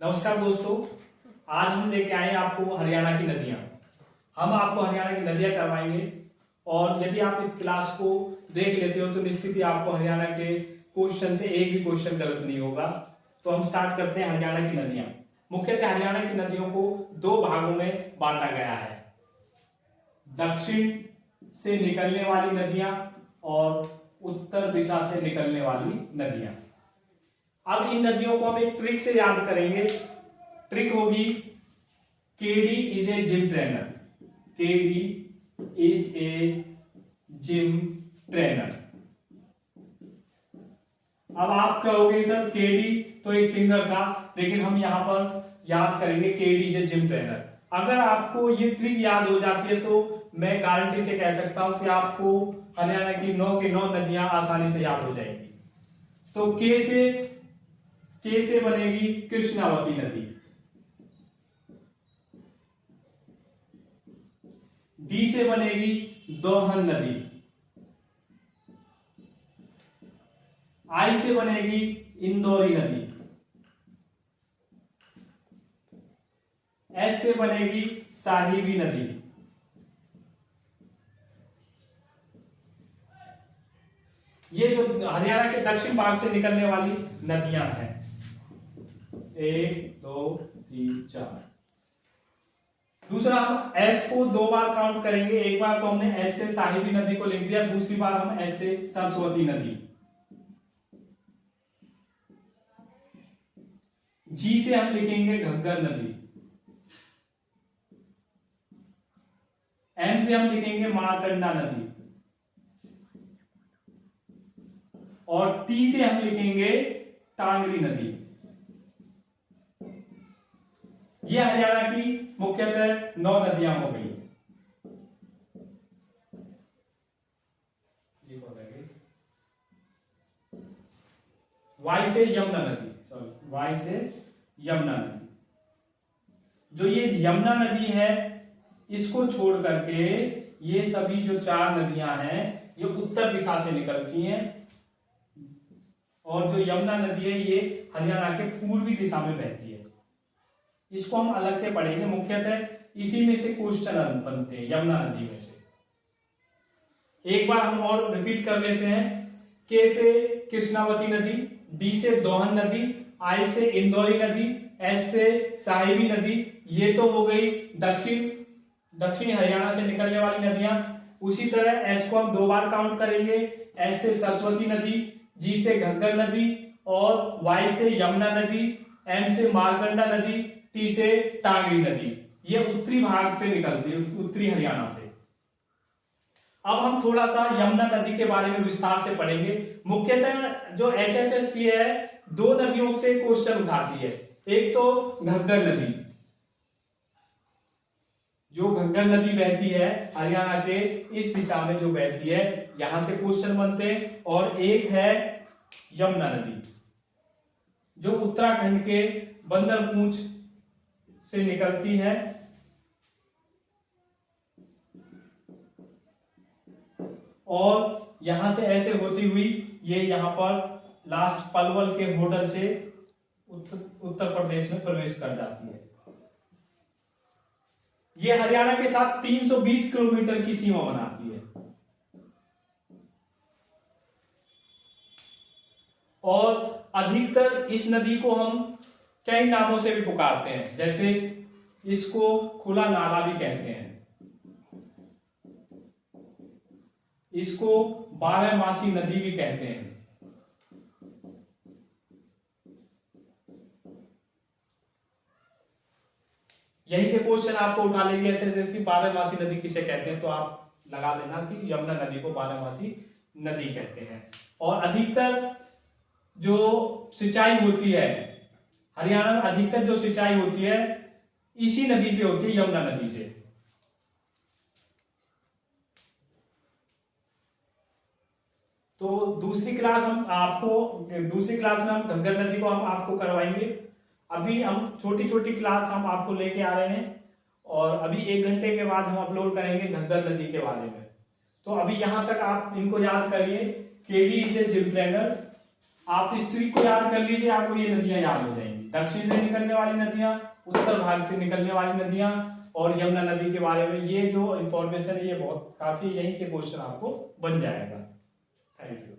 नमस्कार दोस्तों, आज हम लेके आए हैं आपको हरियाणा की नदियां। हम आपको हरियाणा की नदियां करवाएंगे और यदि आप इस क्लास को देख लेते हो तो निश्चित ही आपको हरियाणा के क्वेश्चन से एक भी क्वेश्चन गलत नहीं होगा। तो हम स्टार्ट करते हैं हरियाणा की नदियां। मुख्यतः हरियाणा की नदियों को दो भागों में बांटा गया है, दक्षिण से निकलने वाली नदियां और उत्तर दिशा से निकलने वाली नदियां। अब इन नदियों को हम एक ट्रिक से याद करेंगे। ट्रिक होगी KD is a gym trainer. KD is a gym trainer. अब आप कहोगे सर केडी तो एक सिंगर था, लेकिन हम यहां पर याद करेंगे KD is a gym trainer. अगर आपको ये ट्रिक याद हो जाती है तो मैं गारंटी से कह सकता हूं कि आपको हरियाणा की 9 की 9 नदियां आसानी से याद हो जाएंगी। तो के से बनेगी कृष्णावती नदी, डी से बनेगी दोहन नदी, आई से बनेगी इंदौरी नदी, एस से बनेगी साहिबी नदी, ये जो हरियाणा के दक्षिण भाग से निकलने वाली नदियां हैं। 1 2 3 4। दूसरा, हम एस को 2 बार काउंट करेंगे। एक बार तो हमने एस से साहिबी नदी को लिख दिया, दूसरी बार हम एस से सरस्वती नदी। जी से हम लिखेंगे घग्गर नदी, एम से हम लिखेंगे मारकंडा नदी और टी से हम लिखेंगे टांगरी नदी। ये हरियाणा की मुख्यतः 9 नदियां हो गई। वाई से यमुना नदी, सॉरी वाई से यमुना नदी। जो ये यमुना नदी है इसको छोड़ करके ये सभी जो 4 नदियां हैं ये उत्तर दिशा से निकलती हैं और जो यमुना नदी है ये हरियाणा के पूर्वी दिशा में बहती है। इसको हम अलग से पढ़ेंगे। मुख्यतः इसी में से क्वेश्चन बनते हैं, यमुना नदी में से। एक बार हम और रिपीट कर लेते हैं। के से कृष्णावती नदी, डी से दोहन नदी, आई से इंदौरी नदी, एस से साहिबी नदी। ये तो हो गई दक्षिणी हरियाणा से निकलने वाली नदियां। उसी तरह एस को हम 2 बार काउंट करेंगे। एस से सरस्वती नदी, जी से घग्गर नदी और वाई से यमुना नदी, एम से मारकंडा नदी, टी से टांगरी नदी। ये उत्तरी भाग से निकलती है, उत्तरी हरियाणा से। अब हम थोड़ा सा यमुना नदी के बारे में विस्तार से पढ़ेंगे। मुख्यतः जो HSSC है 2 नदियों से क्वेश्चन उठाती है। एक तो घग्गर नदी, जो घग्गर नदी बहती है हरियाणा के इस दिशा में जो बहती है, यहां से क्वेश्चन बनते हैं। और एक है यमुना नदी जो उत्तराखंड के बंदरपूंछ से निकलती है और यहां से ऐसे होती हुई ये यहां पर लास्ट पलवल के बॉर्डर से उत्तर प्रदेश में प्रवेश कर जाती है। ये हरियाणा के साथ 320 किलोमीटर की सीमा बनाती है और अधिकतर इस नदी को हम कई नामों से भी पुकारते हैं, जैसे इसको खुला नाला भी कहते हैं, इसको 12मासी नदी भी कहते हैं। यही से क्वेश्चन आपको उठा लेंगे HSSC 12मासी नदी किसे कहते हैं, तो आप लगा देना कि यमुना नदी को 12मासी नदी कहते हैं। और अधिकतर जो सिंचाई होती है हरियाणा में, अधिकतर जो सिंचाई होती है इसी नदी से होती है, यमुना नदी से। तो दूसरी क्लास में हम घग्गर नदी को हम आपको करवाएंगे। अभी हम छोटी छोटी क्लास हम आपको लेके आ रहे हैं और अभी 1 घंटे के बाद हम अपलोड करेंगे घग्गर नदी के बारे में। तो अभी यहां तक आप इनको याद करिए। KD is a gym trainer. आप इस ट्रिक को याद कर लीजिए, आपको ये नदियां याद हो जाएंगी। दक्षिण से निकलने वाली नदियां, उत्तर भाग से निकलने वाली नदियां और यमुना नदी के बारे में ये जो इंफॉर्मेशन है ये बहुत काफी यहीं से क्वेश्चन आपको बन जाएगा। Thank you.